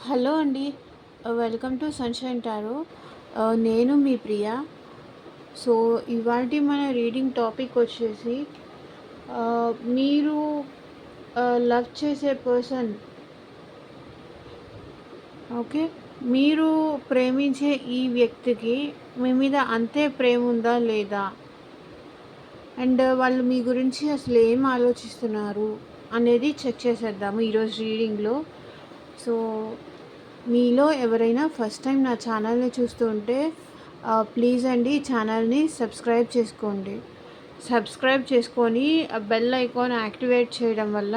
Hello అండి. Welcome to sunshine tarot. నేను మీ ప్రియ. So, ఇవాల్టి మన రీడింగ్ టాపిక్ వచ్చేసి మీరు లవ్ చేసే పర్సన్, ఓకే, మీరు ప్రేమించే ఈ వ్యక్తికి మీ మీద అంతే ప్రేమ ఉందా లేదా? అండ్ వాళ్ళు మీ గురించి అసలు ఏం ఆలోచిస్తున్నారు అనేది చెక్ చేసేద్దాము ఈరోజు రీడింగ్‌లో. సో, మీలో ఎవరైనా ఫస్ట్ టైం నా ఛానల్ని చూస్తుంటే ప్లీజ్ అండి ఛానల్ని సబ్స్క్రైబ్ చేసుకోండి. సబ్స్క్రైబ్ చేసుకొని ఆ బెల్ ఐకాన్ యాక్టివేట్ చేయడం వల్ల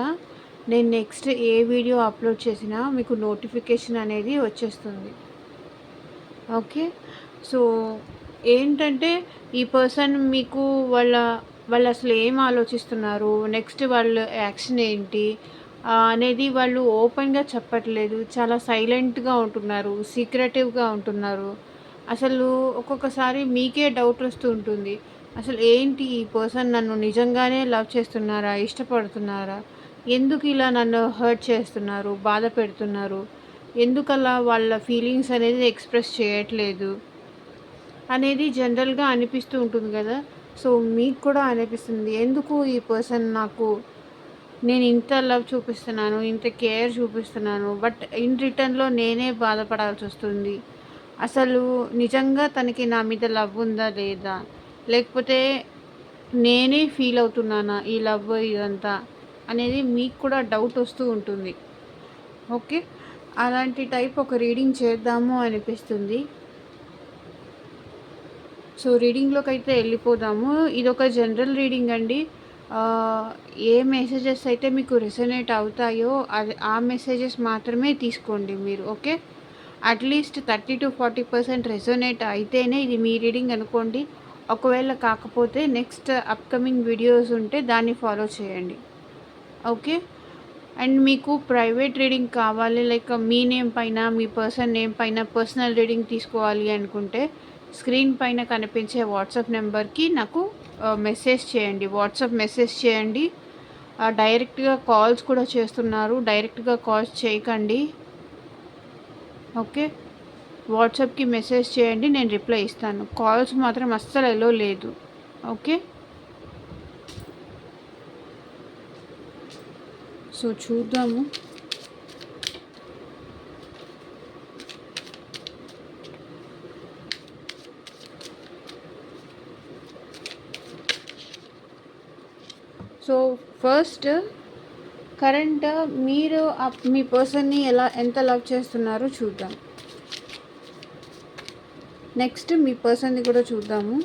నేను నెక్స్ట్ ఏ వీడియో అప్లోడ్ చేసినా మీకు నోటిఫికేషన్ అనేది వచ్చేస్తుంది. ఓకే. సో, ఏంటంటే ఈ పర్సన్ మీకు వాళ్ళు అసలు ఏం ఆలోచిస్తున్నారు, నెక్స్ట్ వాళ్ళ యాక్షన్ ఏంటి అనేది వాళ్ళు ఓపెన్‌గా చెప్పట్లేదు. చాలా సైలెంట్‌గా ఉంటున్నారు. సీక్రెటివ్‌గా ఉంటున్నారు. అసలు ఒక్కొక్కసారి మీకే డౌట్ వస్తూ ఉంటుంది. అసలు ఏంటి ఈ పర్సన్ నన్ను నిజంగానే లవ్ చేస్తున్నారా? ఇష్టపడుతున్నారా? ఎందుకు ఇలా నన్ను హర్ట్ చేస్తున్నారు? బాధ పెడుతున్నారు? ఎందుకలా వాళ్ళ ఫీలింగ్స్ అనేది ఎక్స్‌ప్రెస్ చేయట్లేదు అనేది జనరల్‌గా అనిపిస్తూ ఉంటుంది కదా! సో, మీకు కూడా అనిపిస్తుంది. ఎందుకు ఈ పర్సన్ నాకు నేను ఇంత లవ్ చూపిస్తున్నాను, ఇంత కేర్ చూపిస్తున్నాను. బట్ ఇన్ రిటర్న్‌లో నేనే బాధపడాల్సొస్తుంది. అసలు నిజంగా తనకి నా మీద లవ్ ఉందా లేదా? లేకపోతే నేనే ఫీల్ అవుతున్నానా ఈ లవ్ ఇదంతా అనేది మీకు కూడా డౌట్ వస్తూ ఉంటుంది. ఓకే. అలాంటి టైప్ ఒక రీడింగ్ చేద్దాము అనిపిస్తుంది. సో, రీడింగ్‌లోకైతే వెళ్ళిపోదాము. ఇదొక జనరల్ రీడింగ్ అండి. ఏ మెసేజెస్ అయితే మీకు రెసొనేట్ అవుతాయో ఆ మెసేజెస్ మాత్రమే తీసుకోండి మీరు. ఓకే. అట్‌లీస్ట్ 30-40% రెసొనేట్ అయితేనే ఇది మీ రీడింగ్ అనుకోండి. ఒకవేళ కాకపోతే నెక్స్ట్ అప్‌కమింగ్ వీడియోస్ ఉంటే దాన్ని ఫాలో చేయండి. ఓకే. అండ్ మీకు ప్రైవేట్ రీడింగ్ కావాలి, లైక్ మీ నేమ్ పైన, మీ పర్సన్ నేమ్ పైన పర్సనల్ రీడింగ్ తీసుకోవాలి అనుకుంటే స్క్రీన్ పైన కనిపించే వాట్సాప్ నెంబర్కి నాకు మెసేజ్ చేయండి. వాట్సాప్ మెసేజ్ చేయండి. డైరెక్ట్గా కాల్స్ కూడా చేస్తున్నారు. డైరెక్ట్గా కాల్స్ చేయకండి. ఓకే. వాట్సాప్కి మెసేజ్ చేయండి, నేను రిప్లై ఇస్తాను. కాల్స్ మాత్రం అస్సలు ఎలో లేదు. ఓకే. సో, చూద్దాము. సో, ఫస్ట్ కరెంట్ మీరు మీ పర్సన్ని ఎంత లవ్ చేస్తున్నారో చూద్దాం. నెక్స్ట్ మీ పర్సన్‌ని కూడా చూద్దాము.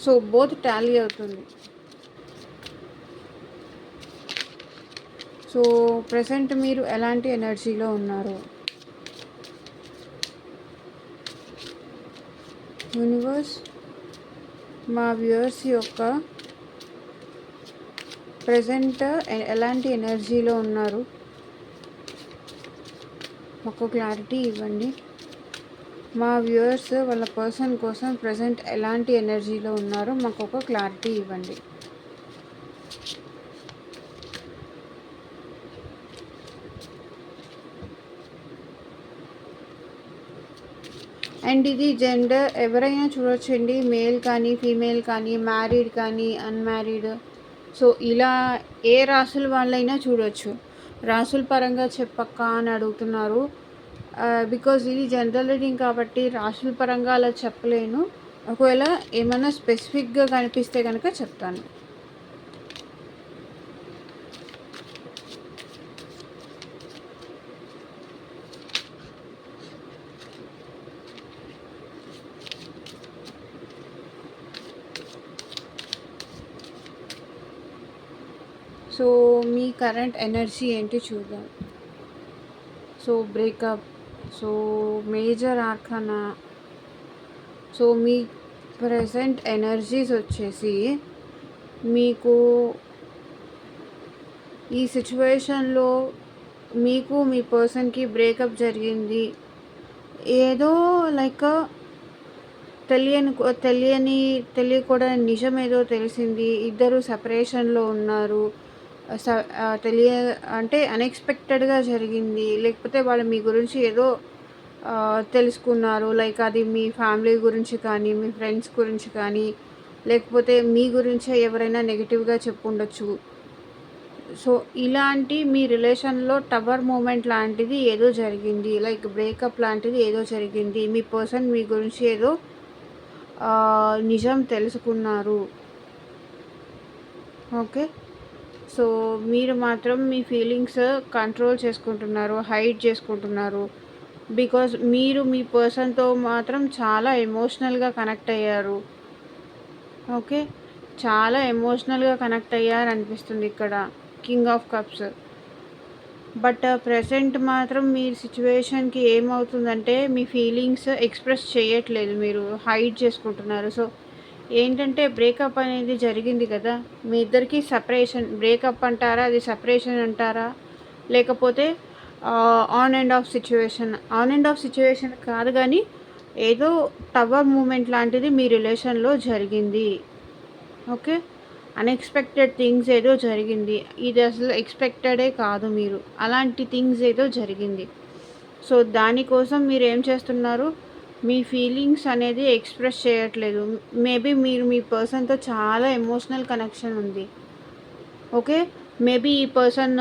సో, బోత్ టాలీ అవుతుంది. సో, ప్రెజెంట్ మీరు ఎలాంటి ఎనర్జీలో ఉన్నారు? యూనివర్స్, మా వ్యూవర్స్ యొక్క ప్రెజెంట్ ఎలాంటి ఎనర్జీలో ఉన్నారు? మాకు క్లారిటీ ఇవ్వండి. మా వ్యూవర్స్ వాళ్ళ పర్సన్ కోసం ప్రెజెంట్ ఎలాంటి ఎనర్జీలో ఉన్నారో మాకు ఒక క్లారిటీ ఇవ్వండి. అండ్ ఇది జెండర్ ఎవరైనా చూడొచ్చండి. మేల్ కానీ, ఫీమేల్ కానీ, మ్యారీడ్ కానీ, అన్మ్యారీడ్. సో, ఇలా ఏ రాసుల వాళ్ళైనా చూడొచ్చు. రాసుల పరంగా చెప్పక్క అని అడుగుతున్నారు. బికాజ్ ఇది జనరల్ రీడింగ్ కాబట్టి రాసుల పరంగా అలా చెప్పలేను. ఒకవేళ ఏమైనా స్పెసిఫిక్గా కనిపిస్తే కనుక చెప్తాను. సో, మీ కరెంట్ ఎనర్జీ ఏంటి చూద్దాం. So, breakup. So, major arcana. So, మీ ప్రెజెంట్ ఎనర్జీస్ వచ్చేసి మీకు ఈ సిచ్యువేషన్లో మీకు మీ పర్సన్కి బ్రేకప్ జరిగింది. ఏదో లైక్ తెలియకూడని నిజం ఏదో తెలిసింది. ఇద్దరు సెపరేషన్లో ఉన్నారు. స తెలియ అంటే అన్‌ఎక్స్‌పెక్టెడ్‌గా జరిగింది. లేకపోతే వాళ్ళు మీ గురించి ఏదో తెలుసుకున్నారు. లైక్ అది మీ ఫ్యామిలీ గురించి కానీ, మీ ఫ్రెండ్స్ గురించి కానీ, లేకపోతే మీ గురించే ఎవరైనా నెగెటివ్‌గా చెప్పుండొచ్చు. సో, ఇలాంటి మీ రిలేషన్‌లో టవర్ మూమెంట్ లాంటిది ఏదో జరిగింది. లైక్ బ్రేకప్ లాంటిది ఏదో జరిగింది. మీ పర్సన్ మీ గురించి ఏదో నిజం తెలుసుకున్నారు. ఓకే. సో, మీరు మాత్రం మీ ఫీలింగ్స్ కంట్రోల్ చేసుకుంటున్నారు. హైడ్ చేసుకుంటున్నారు. బికాజ్ మీరు మీ పర్సన్‌తో మాత్రం చాలా ఎమోషనల్‌గా కనెక్ట్ అయ్యారు. ఓకే. చాలా ఎమోషనల్‌గా కనెక్ట్ అయ్యారనిపిస్తుంది ఇక్కడ. King of cups. But present మాత్రం మీ సిట్యుయేషన్‌కి ఏమవుతుందంటే మీ ఫీలింగ్స్ ఎక్స్‌ప్రెస్ చేయట్లేదు. మీరు హైడ్ చేసుకుంటున్నారు. సో, ఏంటంటే బ్రేకప్ అనేది జరిగింది కదా! మీ ఇద్దరికీ సెపరేషన్. బ్రేకప్ అంటారా? అది సెపరేషన్ అంటారా? లేకపోతే on and of situation. On and of situation కాదు గానీ, ఏదో టవర్ మూమెంట్ లాంటిది మీ రిలేషన్‌లో జరిగింది. ఓకే. అన్‌ఎక్స్‌పెక్టెడ్ థింగ్స్ ఏదో జరిగింది. ఇది అసలు ఎక్స్‌పెక్టెడే కాదు మీరు. అలాంటి థింగ్స్ ఏదో జరిగింది. సో, దానికోసం మీరేం చేస్తున్నారు? మీ ఫీలింగ్స్ అనేది ఎక్స్‌ప్రెస్ చేయట్లేదు. మేబీ మీరు మీ పర్సన్‌తో చాలా ఎమోషనల్ కనెక్షన్ ఉంది. ఓకే. మేబీ ఈ పర్సన్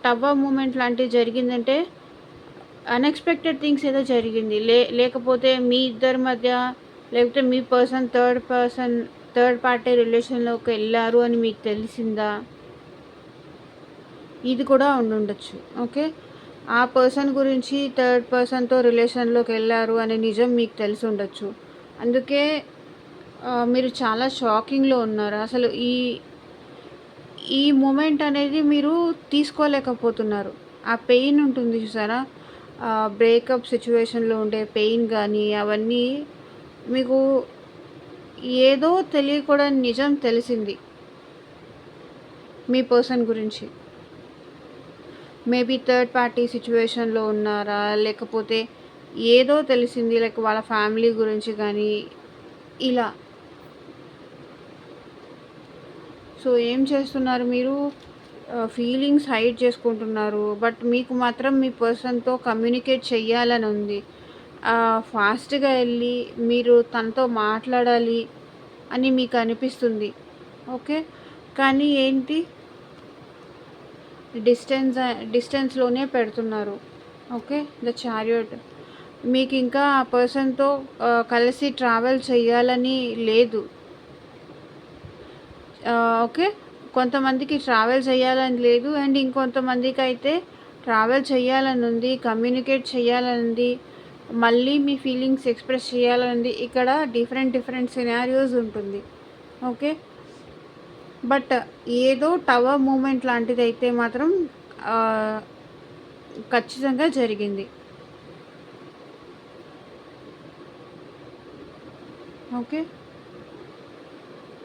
టవర్ మూమెంట్ లాంటిది జరిగిందంటే అన్‌ఎక్స్‌పెక్టెడ్ థింగ్స్ ఏదో జరిగింది. లేకపోతే మీ ఇద్దరి మధ్య లేకపోతే మీ థర్డ్ పార్టీ రిలేషన్‌లోకి ఎళ్లారు అని మీకు తెలిసిందా? ఇది కూడా ఉండుండొచ్చు. ఓకే. ఆ పర్సన్ గురించి థర్డ్ పర్సన్‌తో రిలేషన్‌లోకి ఎళ్లారు అనే నిజం మీకు తెలిసుండొచ్చు. అందుకే మీరు చాలా షాకింగ్‌లో ఉన్నారు. అసలు ఈ మూమెంట్ అనేది మీరు తీసుకోలేకపోతున్నారు. ఆ పెయిన్ ఉంటుంది చూసారా? బ్రేకప్ సిట్యుయేషన్‌లో ఉండే పెయిన్ గానీ అవన్నీ మీకు ఏదో తెలియకూడని నిజం తెలిసింది మీ పర్సన్ గురించి. మేబీ థర్డ్ పార్టీ సిట్యుయేషన్‌లో ఉన్నారా? లేకపోతే ఏదో తెలిసింది. లైక్ వాళ్ళ ఫ్యామిలీ గురించి కానీ ఇలా. సో, ఏం చేస్తున్నారు మీరు? ఫీలింగ్స్ హైడ్ చేసుకుంటున్నారు. బట్ మీకు మాత్రం మీ పర్సన్‌తో కమ్యూనికేట్ చెయ్యాలని ఉంది. ఫాస్ట్‌గా ఎళ్లి మీరు తనతో మాట్లాడాలి అని మీకు అనిపిస్తుంది. ఓకే. కానీ ఏంటి? డిస్టెన్స్‌లోనే పెడుతున్నారు. ఓకే. The chariot. మీకింకా ఆ పర్సన్‌తో కలిసి ట్రావెల్ చేయాలని లేదు. ఓకే. కొంతమందికి ట్రావెల్ చేయాలని లేదు. అండ్ ఇంకొంతమందికైతే ట్రావెల్ చేయాలని ఉంది. కమ్యూనికేట్ చేయాలనుంది. మళ్ళీ మీ ఫీలింగ్స్ ఎక్స్‌ప్రెస్ చేయాలనుంది. ఇక్కడ డిఫరెంట్ సినారియోస్ ఉంటుంది. ఓకే. బట్ ఏదో టవర్ మూమెంట్ లాంటిదైతే మాత్రం ఖచ్చితంగా జరిగింది. ఓకే.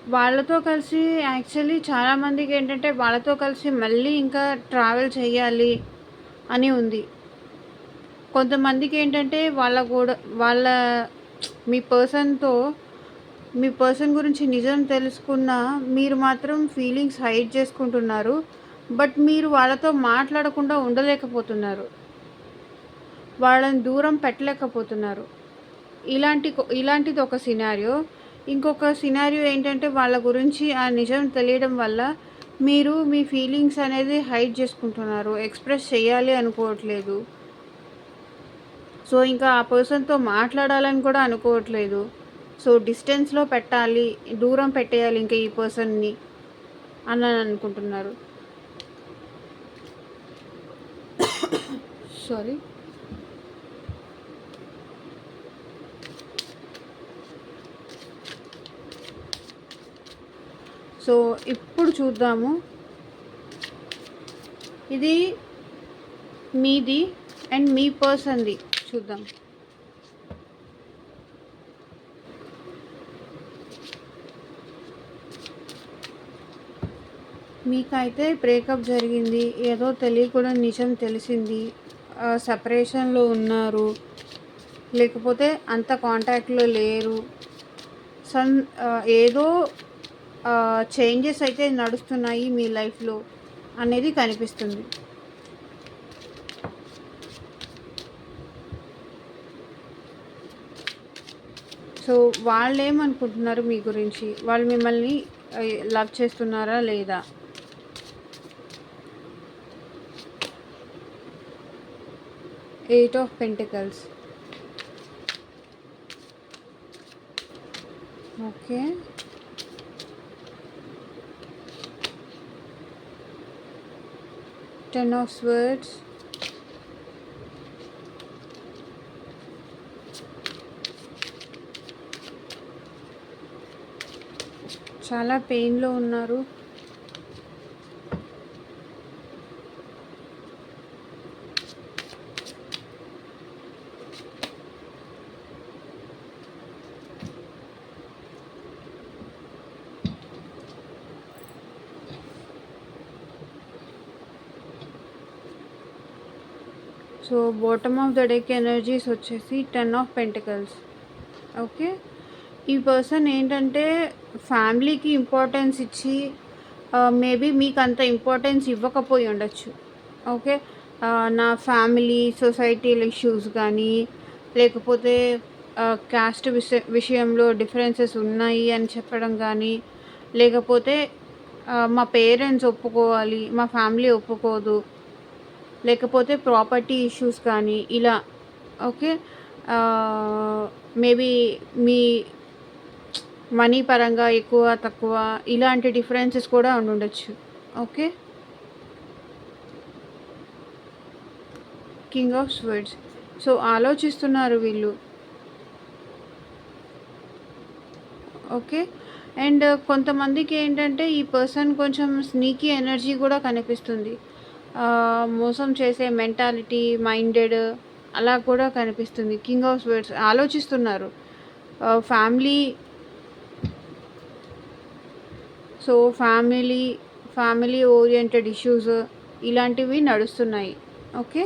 వాళ్ళతో కలిసి యాక్చువల్లీ చాలామందికేంటంటే వాళ్ళతో కలిసి మళ్ళీ ఇంకా ట్రావెల్ చేయాలి అని ఉంది. కొంతమందికేంటంటే వాళ్ళ మీ పర్సన్ గురించి నిజం తెలుసుకున్నా మీరు మాత్రం ఫీలింగ్స్ హైడ్ చేసుకుంటున్నారు. బట్ మీరు వాళ్ళతో మాట్లాడకుండా ఉండలేకపోతున్నారు. వాళ్ళని దూరం పెట్టలేకపోతున్నారు. ఇలాంటిది ఒక సినారియో. ఇంకొక సినారియో ఏంటంటే వాళ్ళ గురించి ఆ నిజం తెలియడం వల్ల మీరు మీ ఫీలింగ్స్ అనేది హైడ్ చేసుకుంటున్నారు. ఎక్స్‌ప్రెస్ చేయాలి అనుకోవట్లేదు. సో, ఇంకా ఆ పర్సన్‌తో మాట్లాడాలని కూడా అనుకోవట్లేదు. సో, డిస్టెన్స్‌లో పెట్టాలి, దూరం పెట్టేయాలి ఇంకా ఈ పర్సన్‌ని అని అనుకుంటున్నారు. సారీ. సో, ఇప్పుడు చూద్దాము. ఇది మీది అండ్ మీ పర్సన్‌ది చూద్దాం. మీకైతే బ్రేకప్ జరిగింది. ఏదో తెలియకూడని నిజం తెలిసింది. సెపరేషన్‌లో ఉన్నారు. లేకపోతే అంత కాంటాక్ట్‌లో లేరు. ఏదో చేంజెస్ అయితే నడుస్తున్నాయి మీ లైఫ్‌లో. అనేది కనిపిస్తుంది. సో వాళ్ళేమనుకుంటున్నారు మీ గురించి? వాళ్ళు మిమ్మల్ని లవ్ చేస్తున్నారా లేదా? Eight of pentacles. Okay. Ten of swords. చాలా పెయిన్‌లో ఉన్నారు. So bottom of the deck energies వచ్చేసి 10 ఆఫ్ పెంటికల్స్. ఓకే. ఈ పర్సన్ ఏంటంటే ఫ్యామిలీకి ఇంపార్టెన్స్ ఇచ్చి మేబీ మీకు అంత ఇంపార్టెన్స్ ఇవ్వకపోయి ఉండొచ్చు. ఓకే. నా ఫ్యామిలీ సొసైటీల ఇష్యూస్ కానీ, లేకపోతే క్యాస్ట్ విషయంలో డిఫరెన్సెస్ ఉన్నాయి అని చెప్పడం కానీ, లేకపోతే మా పేరెంట్స్ ఒప్పుకోవాలి, మా ఫ్యామిలీ ఒప్పుకోదు, లేకపోతే ప్రాపర్టీ ఇష్యూస్ కానీ ఇలా. ఓకే. మేబీ మీ మనీ పరంగా ఎక్కువ తక్కువ ఇలాంటి డిఫరెన్సెస్ కూడా ఉండుండొచ్చు. Okay. King of swords. So ఆలోచిస్తున్నారు వీళ్ళు. ఓకే. అండ్ కొంతమందికి ఏంటంటే ఈ పర్సన్ కొంచెం స్నీకీ ఎనర్జీ కూడా కనిపిస్తుంది. మోసం చేసే మెంటాలిటీ మైండెడ్ అలా కూడా కనిపిస్తుంది. కింగ్ ఆఫ్ స్వర్డ్స్ ఆలోచిస్తున్నారు. Family so family oriented issues ఇలాంటివి నడుస్తున్నాయి. ఓకే.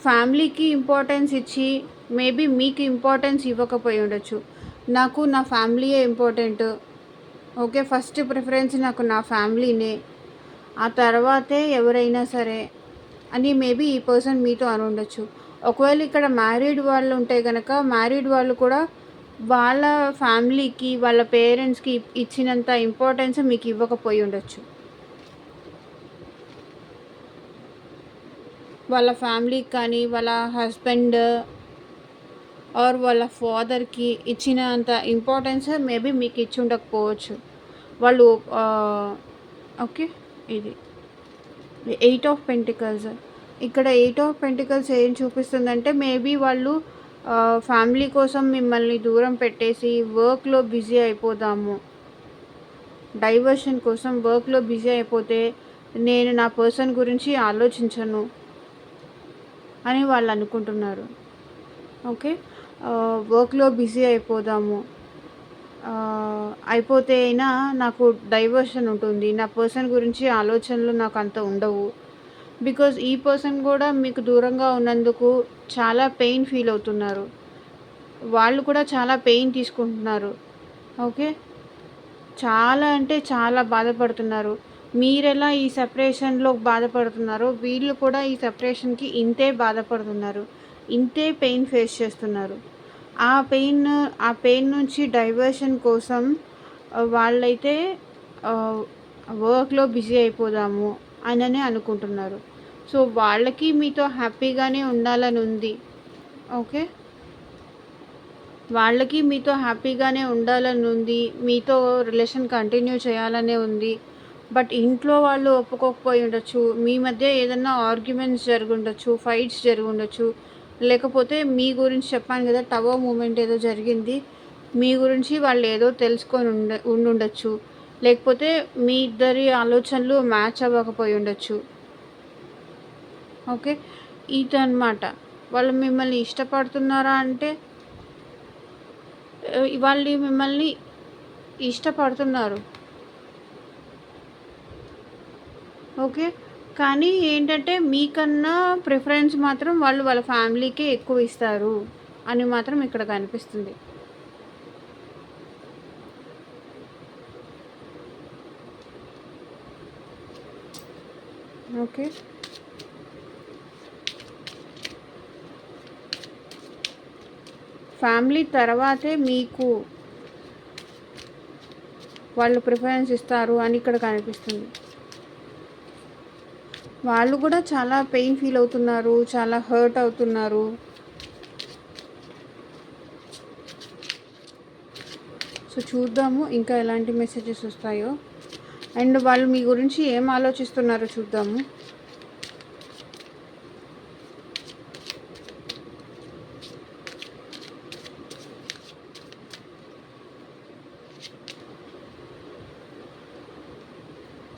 ఫ్యామిలీకి ఇంపార్టెన్స్ ఇచ్చి మేబీ మీకు ఇంపార్టెన్స్ ఇవ్వకపోయి ఉండొచ్చు. నాకు నా ఫ్యామిలీయే ఇంపార్టెంట్. ఓకే. ఫస్ట్ ప్రిఫరెన్స్ నాకు నా ఫ్యామిలీనే, ఆ తర్వాతే ఎవరైనా సరే అని మేబీ ఈ పర్సన్ మీతో అని ఉండొచ్చు. ఒకవేళ ఇక్కడ మ్యారీడ్ వాళ్ళు ఉంటే కనుక మ్యారీడ్ వాళ్ళు కూడా వాళ్ళ ఫ్యామిలీకి వాళ్ళ పేరెంట్స్కి ఇచ్చినంత ఇంపార్టెన్స్ మీకు ఇవ్వకపోయి ఉండొచ్చు. వాళ్ళ ఫ్యామిలీకి కానీ వాళ్ళ హస్బెండ్ ఆర్ వాళ్ళ ఫాదర్కి ఇచ్చినంత ఇంపార్టెన్స్ మేబీ మీకు ఇచ్చి ఉండకపోవచ్చు వాళ్ళు. ఓకే. ఇది ఎయిట్ ఆఫ్ పెంటికల్స్. ఇక్కడ ఎయిట్ ఆఫ్ పెంటికల్స్ ఏం చూపిస్తుందంటే మేబీ వాళ్ళు ఫ్యామిలీ కోసం మిమ్మల్ని దూరం పెట్టేసి వర్క్లో బిజీ అయిపోదాము, డైవర్షన్ కోసం వర్క్లో బిజీ అయిపోతే నేను నా పర్సన్ గురించి ఆలోచించను అని వాళ్ళు అనుకుంటున్నారు. ఓకే. వర్క్లో బిజీ అయిపోదాము, అయిపోతే అయినా నాకు డైవర్షన్ ఉంటుంది, నా పర్సన్ గురించి ఆలోచనలు నాకు అంత ఉండవు. బికాజ్ ఈ పర్సన్ కూడా మీకు దూరంగా ఉన్నందుకు చాలా పెయిన్ ఫీల్ అవుతున్నారు. వాళ్ళు కూడా చాలా పెయిన్ తీసుకుంటున్నారు. ఓకే. చాలా అంటే చాలా బాధపడుతున్నారు. మీరెలా ఈ సెపరేషన్లో బాధపడుతున్నారో వీళ్ళు కూడా ఈ సెపరేషన్కి ఇంతే బాధపడుతున్నారు, ఇంతే పెయిన్ ఫేస్ చేస్తున్నారు. ఆ పెయిన్ నుంచి డైవర్షన్ కోసం వాళ్ళైతే వర్క్లో బిజీ అయిపోదాము అని అనుకుంటున్నారు. సో వాళ్ళకి మీతో హ్యాపీగానే ఉండాలని ఉంది. ఓకే. వాళ్ళకి మీతో హ్యాపీగానే ఉండాలని ఉంది, మీతో రిలేషన్ కంటిన్యూ చేయాలనే ఉంది. బట్ ఇంట్లో వాళ్ళు ఒప్పుకోకపోయి ఉండొచ్చు, మీ మధ్య ఏదన్నా ఆర్గ్యుమెంట్స్ జరుగుండొచ్చు, ఫైట్స్ జరుగుండొచ్చు, లేకపోతే మీ గురించి చెప్పాను కదా టవర్ మూమెంట్ ఏదో జరిగింది, మీ గురించి వాళ్ళు ఏదో తెలుసుకొని ఉండుండొచ్చు, లేకపోతే మీ ఇద్దరి ఆలోచనలు మ్యాచ్ అవ్వకపోయి ఉండొచ్చు. ఓకే. ఇదన్నమాట. వాళ్ళు మిమ్మల్ని ఇష్టపడుతున్నారా అంటే వాళ్ళు మిమ్మల్ని ఇష్టపడుతున్నారు. ఓకే. కానీ ఏంటంటే మీకన్నా ప్రిఫరెన్స్ మాత్రం వాళ్ళు వాళ్ళ ఫ్యామిలీకే ఎక్కువ ఇస్తారు అని మాత్రం ఇక్కడ కనిపిస్తుంది. ఓకే. ఫ్యామిలీ తర్వాతే మీకు వాళ్ళు ప్రిఫరెన్స్ ఇస్తారు అని ఇక్కడ కనిపిస్తుంది. వాళ్ళు కూడా చాలా పెయిన్ ఫీల్ అవుతున్నారు, చాలా హర్ట్ అవుతున్నారు. సో చూద్దాము ఇంకా ఎలాంటి మెసేజెస్ వస్తాయో, అండ్ వాళ్ళు మీ గురించి ఏం ఆలోచిస్తున్నారో చూద్దాము.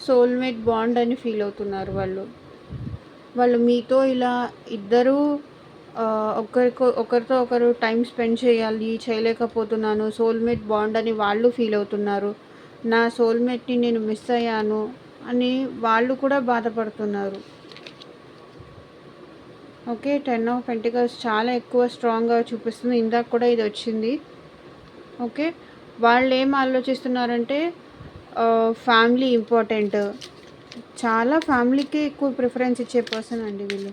సోల్మేట్ బాండ్ అని ఫీల్ అవుతున్నారు వాళ్ళు మీతో ఇలా ఇద్దరూ ఒకరితో ఒకరు టైం స్పెండ్ చేయలేకపోతున్నాను, సోల్మేట్ బాండ్ అని వాళ్ళు ఫీల్ అవుతున్నారు. నా సోల్మేట్ని నేను మిస్ అయ్యాను అని వాళ్ళు కూడా బాధపడుతున్నారు. ఓకే. 10 ఆఫ్ పెంటికల్స్ చాలా ఎక్కువ స్ట్రాంగ్గా చూపిస్తుంది. ఇందాక కూడా ఇది వచ్చింది. ఓకే. వాళ్ళు ఏం ఆలోచిస్తున్నారంటే ఫ్యామిలీ ఇంపార్టెంట్, చాలా ఫ్యామిలీకే ఎక్కువ ప్రిఫరెన్స్ ఇచ్చే పర్సన్ అండి వీళ్ళు.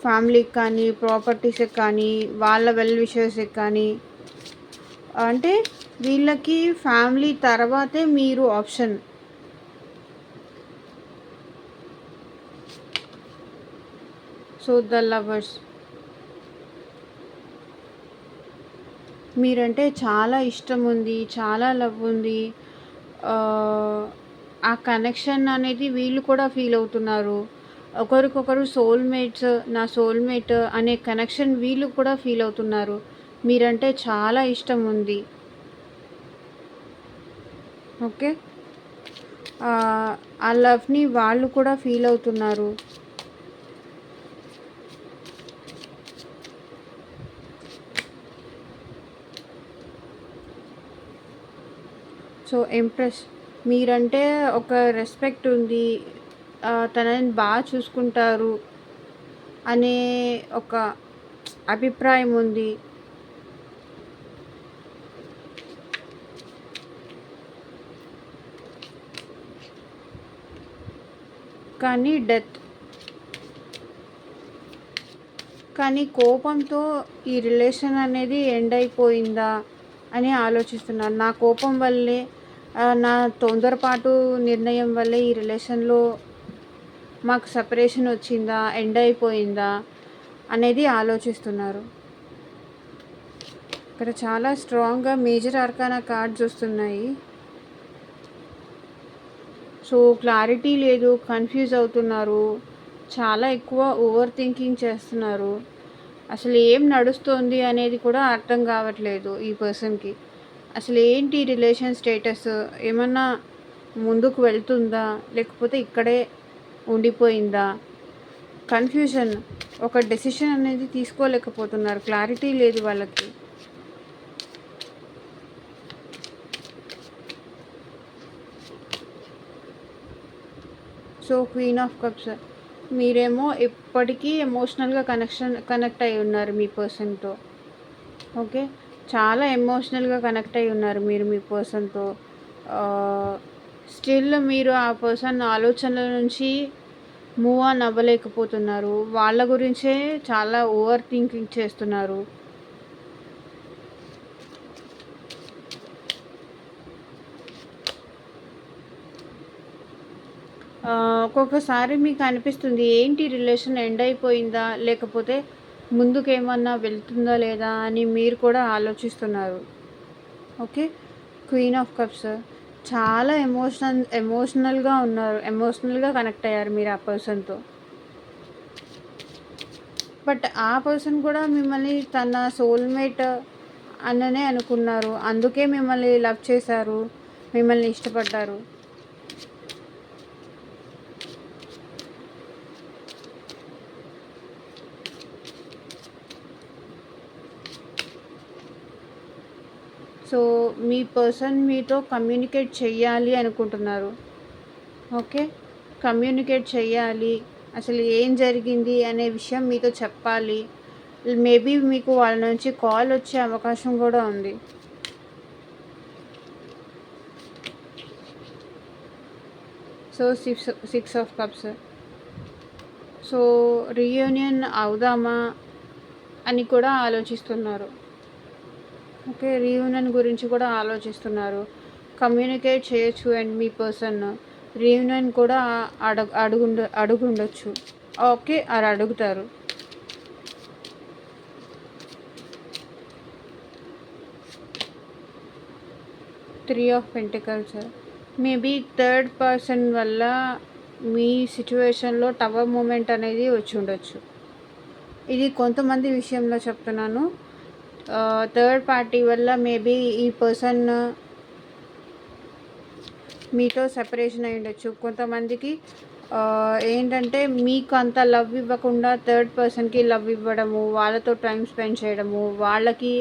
ఫ్యామిలీకి కానీ, ప్రాపర్టీస్కి కానీ, వాళ్ళ వెల్ విషర్స్కి కానీ, అంటే వీళ్ళకి ఫ్యామిలీ తర్వాతే మీరు ఆప్షన్. సో ద లవర్స్, మీరంటే చాలా ఇష్టం ఉంది, చాలా లవ్ ఉంది. ఆ కనెక్షన్ అనేది వీళ్ళు కూడా ఫీల్ అవుతున్నారు. ఒకరికొకరు సోల్మేట్స్, నా సోల్మేట్ అనే కనెక్షన్ వీళ్ళు కూడా ఫీల్ అవుతున్నారు. మీరంటే చాలా ఇష్టం ఉంది. ఓకే. ఆ లవ్ని వాళ్ళు కూడా ఫీల్ అవుతున్నారు. సో ఎంప్రెస్, మీరంటే ఒక రెస్పెక్ట్ ఉంది, తనని బాగా చూసుకుంటారు అనే ఒక అభిప్రాయం ఉంది. కానీ కానీ కోపంతో ఈ రిలేషన్ అనేది ఎండ్ అయిపోయిందా అని ఆలోచిస్తున్నారు. నా కోపం వల్లే, నా తొందరపాటు నిర్ణయం వల్లే ఈ రిలేషన్లో మాకు సెపరేషన్ వచ్చిందా, ఎండ్ అయిపోయిందా అనేది ఆలోచిస్తున్నారు. ఇక్కడ చాలా స్ట్రాంగ్గా మేజర్ ఆర్కానా కార్డ్స్ వస్తున్నాయి. సో క్లారిటీ లేదు, కన్ఫ్యూజ్ అవుతున్నారు, చాలా ఎక్కువ ఓవర్ థింకింగ్ చేస్తున్నారు. అసలు ఏం నడుస్తుంది అనేది కూడా అర్థం కావట్లేదు ఈ పర్సన్కి. అసలు ఏంటి రిలేషన్ స్టేటస్, ఏమన్నా ముందుకు వెళ్తుందా లేకపోతే ఇక్కడే ఉండిపోయిందా, కన్ఫ్యూజన్, ఒక డెసిషన్ అనేది తీసుకోలేకపోతున్నారు, క్లారిటీ లేదు వాళ్ళకి. సో క్వీన్ ఆఫ్ కప్స్, మీరేమో ఎప్పటికీ ఎమోషనల్గా కనెక్ట్ అయి ఉన్నారు మీ పర్సన్తో. ఓకే. చాలా ఎమోషనల్గా కనెక్ట్ అయి ఉన్నారు మీరు మీ పర్సన్తో. స్టిల్ మీరు ఆ పర్సన్ ఆలోచనల నుంచి మూవ్ ఆన్ అవ్వలేకపోతున్నారు. వాళ్ళ గురించే చాలా ఓవర్ థింకింగ్ చేస్తున్నారు. ఒక్కొక్కసారి మీకు అనిపిస్తుంది ఏంటి రిలేషన్ ఎండ్ అయిపోయిందా లేకపోతే ముందుకేమన్నా వెళ్తుందా లేదా అని మీరు కూడా ఆలోచిస్తున్నారు. ఓకే. క్వీన్ ఆఫ్ కప్స్, చాలా ఎమోషనల్గా ఉన్నారు, ఎమోషనల్గా కనెక్ట్ అయ్యారు మీరు ఆ పర్సన్తో. బట్ ఆ పర్సన్ కూడా మిమ్మల్ని తన సోల్మేట్ అన్ననే అనుకున్నారు, అందుకే మిమ్మల్ని లవ్ చేశారు, మిమ్మల్ని ఇష్టపడ్డారు. సో మీ పర్సన్ మీతో కమ్యూనికేట్ చెయ్యాలి అనుకుంటున్నారు. ఓకే. కమ్యూనికేట్ చెయ్యాలి, అసలు ఏం జరిగింది అనే విషయం మీతో చెప్పాలి. మేబీ మీకు వాళ్ళ నుంచి కాల్ వచ్చే అవకాశం కూడా ఉంది. So so 6 of cups. So reunion అవుదామా అని కూడా ఆలోచిస్తున్నారు. ఓకే, రీయూనియన్ గురించి కూడా ఆలోచిస్తున్నారు. కమ్యూనికేట్ చేయొచ్చు అండ్ మీ పర్సన్ రీయూనియన్ కూడా అడుగుండొచ్చు. ఓకే, అది అడుగుతారు. Three of pentacles. Maybe third person వల్ల మీ సిచ్యువేషన్లో టవర్ మూమెంట్ అనేది వచ్చి ఉండొచ్చు. ఇది కొంతమంది విషయంలో చెప్తున్నాను. థర్డ్ పార్టీ వల్ల మేబీ ఈ పర్సన్ మీతో సెపరేషన్ అయి ఉండొచ్చు. కొంతమందికి ఏంటంటే మీకు అంత లవ్ ఇవ్వకుండా థర్డ్ పర్సన్కి లవ్ ఇవ్వడము, వాళ్ళతో టైం స్పెండ్ చేయడము, వాళ్ళకి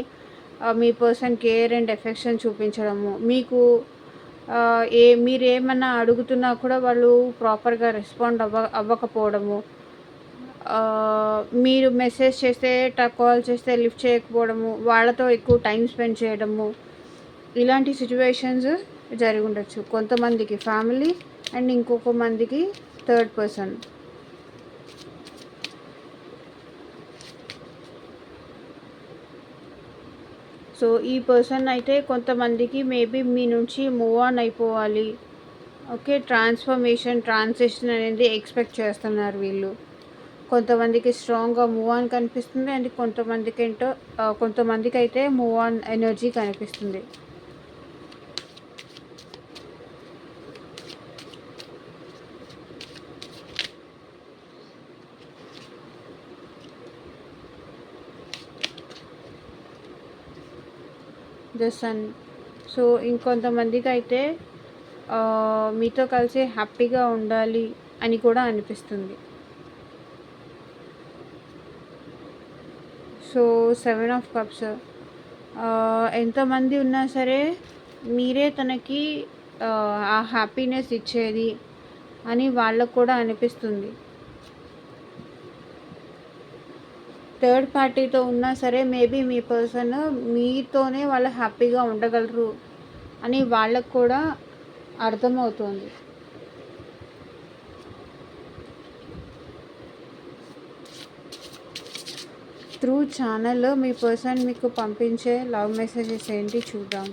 మీ పర్సన్ కేర్ అండ్ ఎఫెక్షన్ చూపించడము, మీకు మీరు ఏమన్నా అడుగుతున్నా కూడా వాళ్ళు ప్రాపర్గా రెస్పాండ్ అవ్వకపోవడము, మీరు మెసేజ్ చేస్తే కాల్ చేస్తే లిఫ్ట్ చేయకపోవడము, వాళ్ళతో ఎక్కువ టైం స్పెండ్ చేయడము, ఇలాంటి సిచ్యువేషన్స్ జరిగి ఉండొచ్చు. కొంతమందికి ఫ్యామిలీ అండ్ ఇంకొక మందికి థర్డ్ పర్సన్. సో ఈ పర్సన్ అయితే కొంతమందికి మేబీ మీ నుంచి మూవ్ ఆన్ అయిపోవాలి. ఓకే, ట్రాన్సిషన్ అనేది ఎక్స్పెక్ట్ చేస్తున్నారు వీళ్ళు. కొంతమందికి స్ట్రాంగ్గా మూవ్ ఆన్ కనిపిస్తుంది అండ్ కొంతమందికి అయితే మూవ్ ఆన్ ఎనర్జీ కనిపిస్తుంది. The sun. సో ఇంకొంతమందికి అయితే మీతో కలిసి హ్యాపీగా ఉండాలి అని కూడా అనిపిస్తుంది. So 7 of cups. ఎంతమంది ఉన్నా సరే మీరే తనకి ఆ హ్యాపీనెస్ ఇచ్చేది అని వాళ్ళకు కూడా అనిపిస్తుంది. థర్డ్ పార్టీతో ఉన్నా సరే మేబీ మీ పర్సన్ మీతోనే వాళ్ళు హ్యాపీగా ఉండగలరు అని వాళ్ళకు కూడా అర్థమవుతుంది. త్రూ ఛానల్ మీ పర్సన్ మీకు పంపించే లవ్ మెసేజెస్ ఏంటి చూద్దాం.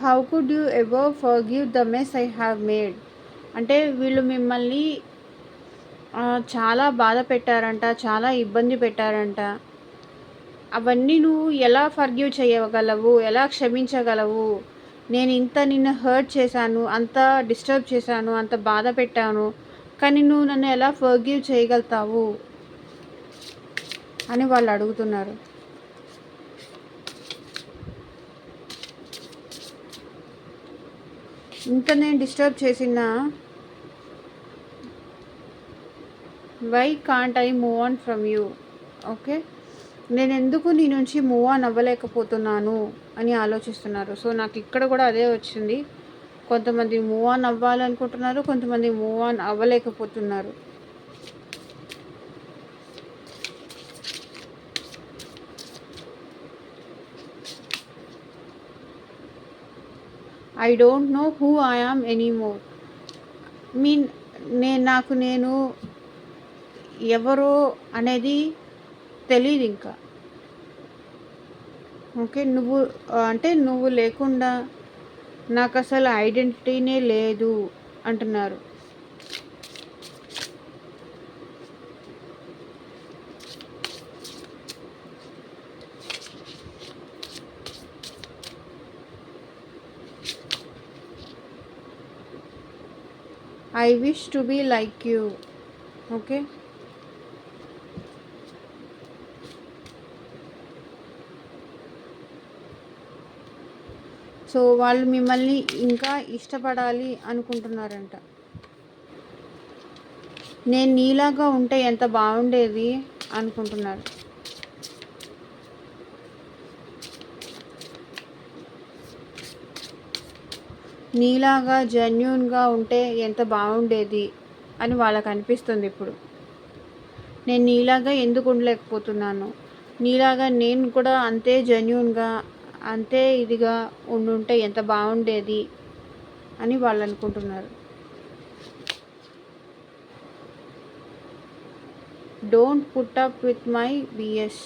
How could you ever forgive the mess I have made. అంటే వీళ్ళు మిమ్మల్ని చాలా బాధ పెట్టారంట, చాలా ఇబ్బంది పెట్టారంట. అవన్నీ నువ్వు ఎలా ఫర్గివ్ చేయగలవు, ఎలా క్షమించగలవు? నేను నిన్ను హర్ట్ చేశాను, అంత డిస్టర్బ్ చేశాను, అంత బాధ పెట్టాను, కానీ నువ్వు నన్ను ఎలా ఫర్గివ్ చేయగలుగుతావు అని వాళ్ళు అడుగుతున్నారు. ఇంత నేను డిస్టర్బ్ చేసినా why can't I move on from you. Okay, నేను ఎందుకు నీ నుంచి మూవ్ ఆన్ అవ్వలేకపోతున్నాను అని ఆలోచిస్తున్నారు. సో నాకు ఇక్కడ కూడా అదే వచ్చింది. కొంతమంది మూవ్ ఆన్ అవ్వాలనుకుంటున్నారు, కొంతమంది మూవ్ ఆన్ అవ్వలేకపోతున్నారు. I don't know who I am anymore. నేను ఎవరో అనేది తెలియదు ఇంకా. ఓకే, నువ్వు లేకుండా నాకు అసలు ఐడెంటిటీనే లేదు అంటున్నారు. I wish to be like you. Okay, so వాళ్ళు మిమ్మల్ని ఇంకా ఇష్టపడాలి అనుకుంటున్నారంట. నేను నీలాగా ఉంటే ఎంత బాగుండేది అనుకుంటున్నారు. నీలాగా జెన్యూన్గా ఉంటే ఎంత బాగుండేది అని వాళ్ళకు అనిపిస్తుంది ఇప్పుడు. నేను నీలాగా ఎందుకు ఉండలేకపోతున్నాను, నీలాగా నేను కూడా అంతే జెన్యూన్గా అంతే ఇదిగా ఉండుంటే ఎంత బాగుండేది అని వాళ్ళు అనుకుంటున్నారు. Don't put up with my BS.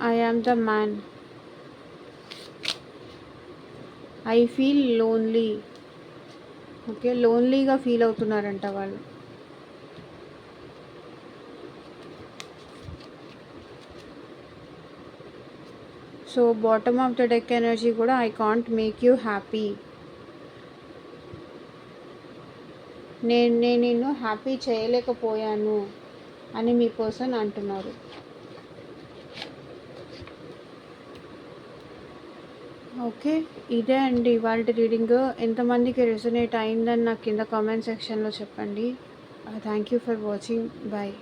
I am the man. I feel lonely. Okay, లోన్లీగా ఫీల్ అవుతున్నారంట వాళ్ళు. So bottom of the deck energy కూడా I can't make you happy. నేను నిన్ను హ్యాపీ చేయలేకపోయాను అని మీ పర్సన్ అంటున్నారు. ఓకే, ఇదే అండి ఇవాళ రీడింగ్. ఎంతమందికి రెజొనేట్ అయిందని నాకు కింద కామెంట్ సెక్షన్లో చెప్పండి. Thank you for watching. Bye.